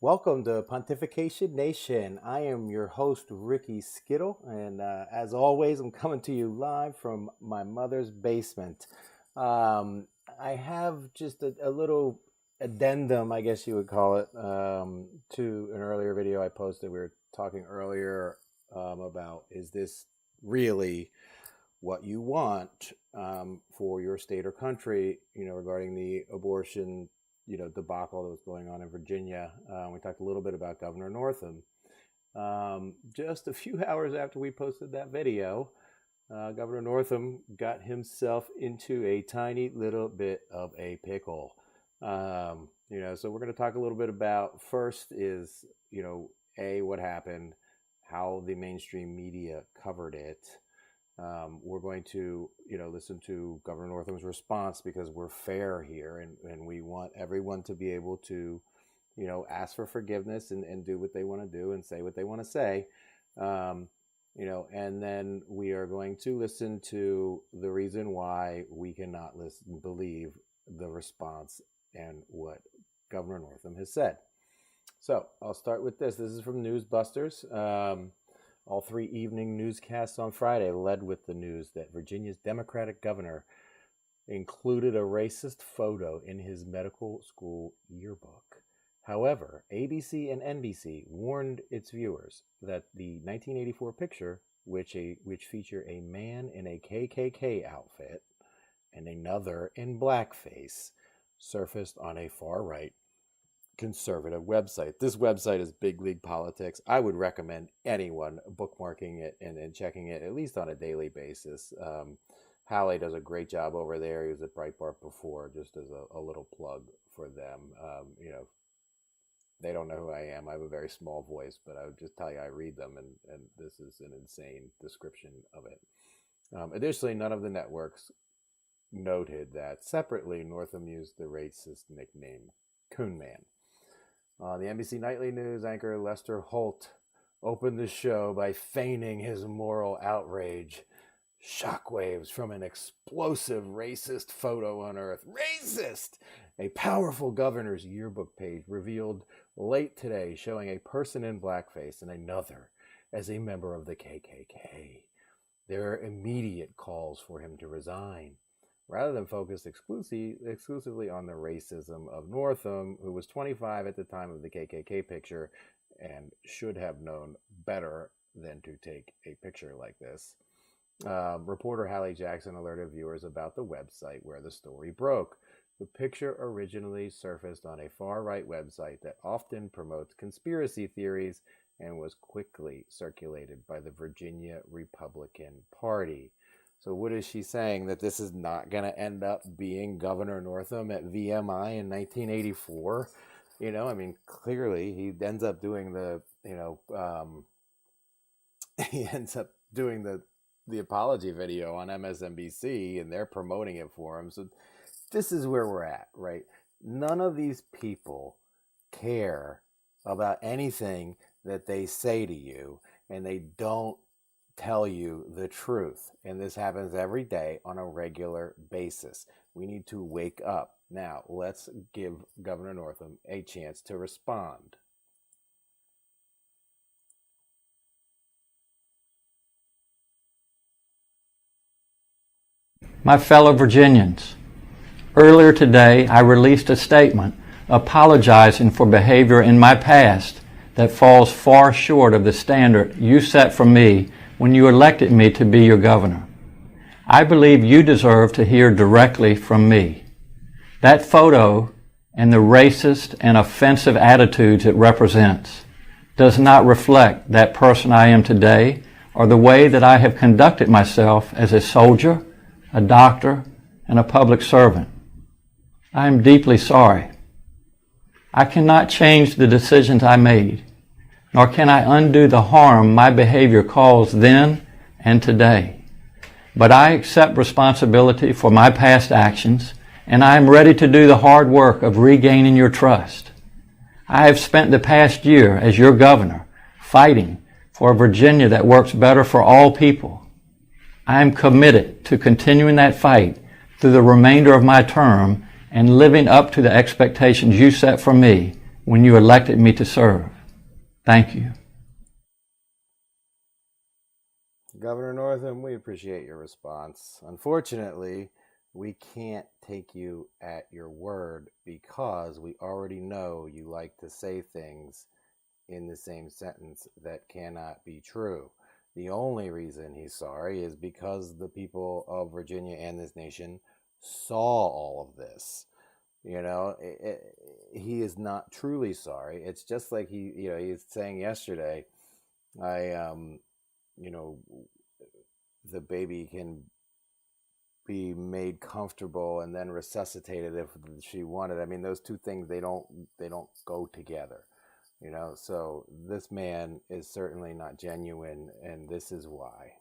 Welcome to Pontification Nation. I am your host, Ricky Skittle, and as always, I'm coming to you live from my mother's basement. I have just a little addendum, I guess you would call it, to an earlier video I posted. We were talking earlier about, is this really what you want for your state or country, regarding the abortion debacle that was going on in Virginia. We talked a little bit about Governor Northam. Just a few hours after we posted that video, Governor Northam got himself into a tiny little bit of a pickle. So we're going to talk a little bit about, first is, what happened, how the mainstream media covered it. We're going to, listen to Governor Northam's response, because we're fair here, and we want everyone to be able to, ask for forgiveness and do what they want to do and say what they want to say. And then we are going to listen to the reason why we cannot believe the response and what Governor Northam has said. So I'll start with this. This is from Newsbusters. All three evening newscasts on Friday led with the news that Virginia's Democratic governor included a racist photo in his medical school yearbook. However, ABC and NBC warned its viewers that the 1984 picture, which featured a man in a KKK outfit and another in blackface, surfaced on a far-right conservative website. This website is Big League Politics. I would recommend anyone bookmarking it and checking it at least on a daily basis. Halle does a great job over there. He was at Breitbart before, just as a little plug for them. They don't know who I am. I have a very small voice, but I would just tell you I read them, and this is an insane description of it. Additionally, none of the networks noted that separately Northam used the racist nickname Coon Man. The NBC Nightly News anchor Lester Holt opened the show by feigning his moral outrage. Shockwaves from an explosive racist photo unearthed. Racist! A powerful governor's yearbook page revealed late today, showing a person in blackface and another as a member of the KKK. There are immediate calls for him to resign, rather than focus exclusively on the racism of Northam, who was 25 at the time of the KKK picture and should have known better than to take a picture like this. Reporter Hallie Jackson alerted viewers about the website where the story broke. The picture originally surfaced on a far-right website that often promotes conspiracy theories and was quickly circulated by the Virginia Republican Party. So what is she saying? That this is not going to end up being Governor Northam at VMI in 1984? Clearly he ends up doing the apology video on MSNBC, and they're promoting it for him. So this is where we're at, right? None of these people care about anything that they say to you, and they don't tell you the truth. And this happens every day on a regular basis. We need to wake up. Now, let's give Governor Northam a chance to respond. My fellow Virginians, earlier today I released a statement apologizing for behavior in my past that falls far short of the standard you set for me when you elected me to be your governor. I believe you deserve to hear directly from me. That photo and the racist and offensive attitudes it represents does not reflect that person I am today or the way that I have conducted myself as a soldier, a doctor, and a public servant. I am deeply sorry. I cannot change the decisions I made, nor can I undo the harm my behavior caused then and today. But I accept responsibility for my past actions, and I am ready to do the hard work of regaining your trust. I have spent the past year as your governor fighting for a Virginia that works better for all people. I am committed to continuing that fight through the remainder of my term and living up to the expectations you set for me when you elected me to serve. Thank you. Governor Northam, we appreciate your response. Unfortunately, we can't take you at your word because we already know you like to say things in the same sentence that cannot be true. The only reason he's sorry is because the people of Virginia and this nation saw all of this. You know, he is not truly sorry. It's just like he's saying yesterday, you know, the baby can be made comfortable and then resuscitated if she wanted. I mean, those two things, they don't go together, you know. So this man is certainly not genuine, and this is why.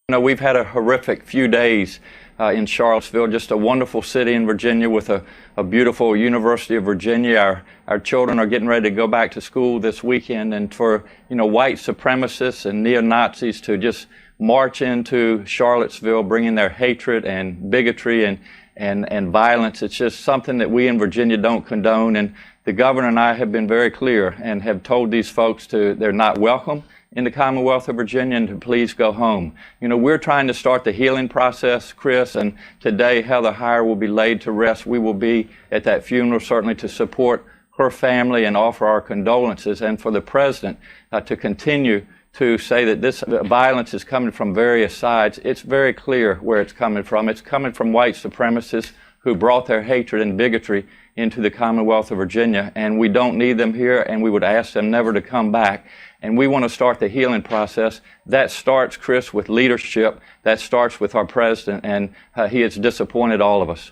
You know, we've had a horrific few days in Charlottesville, just a wonderful city in Virginia with a beautiful University of Virginia. Our children are getting ready to go back to school this weekend, and for, you know, white supremacists and neo-Nazis to just march into Charlottesville bringing their hatred and bigotry and violence, it's just something that we in Virginia don't condone. And the governor and I have been very clear and have told these folks they're not welcome in the Commonwealth of Virginia and to please go home. You know, we're trying to start the healing process, Chris, and today Heather Heyer will be laid to rest. We will be at that funeral certainly to support her family and offer our condolences, and for the president to continue to say that this violence is coming from various sides. It's very clear where it's coming from. It's coming from white supremacists who brought their hatred and bigotry into the Commonwealth of Virginia, and we don't need them here, and we would ask them never to come back. And we want to start the healing process. That starts, Chris, with leadership. That starts with our president, and he has disappointed all of us.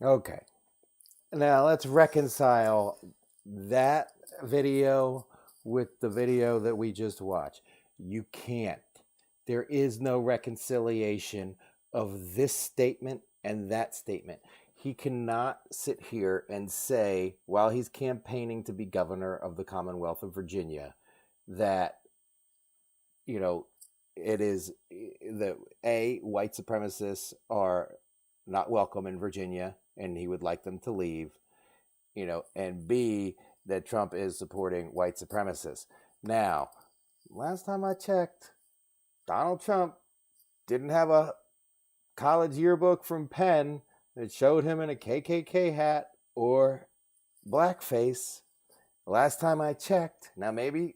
Okay. Now let's reconcile that video with the video that we just watched. You can't. There is no reconciliation of this statement and that statement. He cannot sit here and say, while he's campaigning to be governor of the Commonwealth of Virginia, that, you know, it is that white supremacists are not welcome in Virginia and he would like them to leave, you know, and B, that Trump is supporting white supremacists. Now, last time I checked, Donald Trump didn't have a college yearbook from Penn that showed him in a KKK hat or blackface. Last time I checked. Now maybe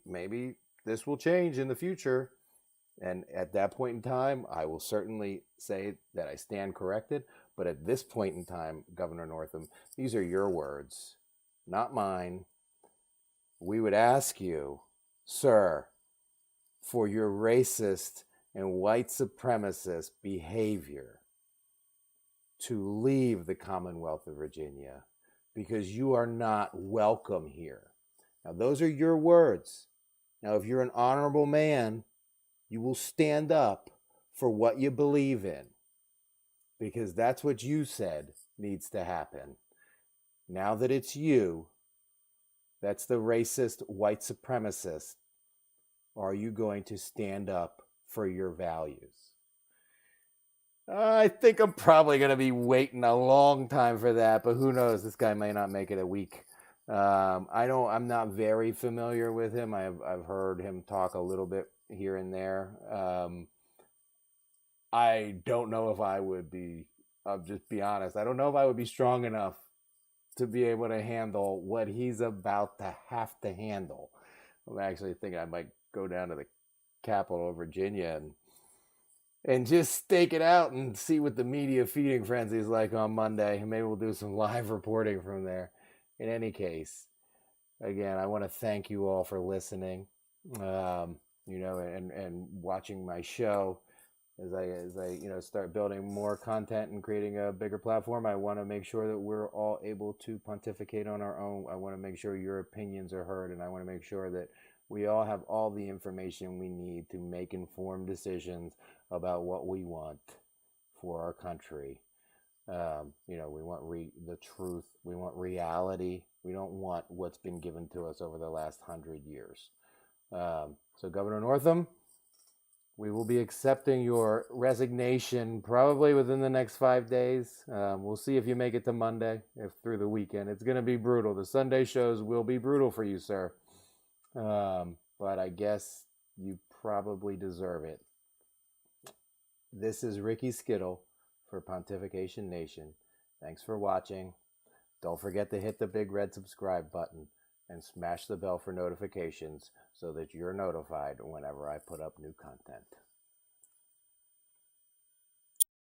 this will change in the future, and at that point in time I will certainly say that I stand corrected, but at this point in time, Governor Northam, these are your words, not mine. We would ask you, sir, for your racist and white supremacist behavior to leave the Commonwealth of Virginia because you are not welcome here. Now, those are your words. Now, if you're an honorable man, you will stand up for what you believe in because that's what you said needs to happen. Now that it's you, that's the racist white supremacist, are you going to stand up for your values? I think I'm probably going to be waiting a long time for that, but who knows? This guy may not make it a week. I'm not very familiar with him. I've heard him talk a little bit here and there. I don't know if I would be, I'll just be honest, I don't know if I would be strong enough to be able to handle what he's about to have to handle. I'm actually thinking I might go down to the capital of Virginia and just stake it out and see what the media feeding frenzy is like on Monday. Maybe we'll do some live reporting from there. In any case, again, I want to thank you all for listening, and watching my show. As I start building more content and creating a bigger platform, I want to make sure that we're all able to pontificate on our own. I want to make sure your opinions are heard, and I want to make sure that we all have all the information we need to make informed decisions about what we want for our country. We want the truth. We want reality. We don't want what's been given to us over the last 100 years. So Governor Northam, We will be accepting your resignation probably within the next 5 days. We'll see if you make it to Monday, if through the weekend. It's going to be brutal. The Sunday shows will be brutal for you, sir. But I guess you probably deserve it. This is Ricky Skittle for Pontification Nation. Thanks for watching. Don't forget to hit the big red subscribe button and smash the bell for notifications so that you're notified whenever I put up new content.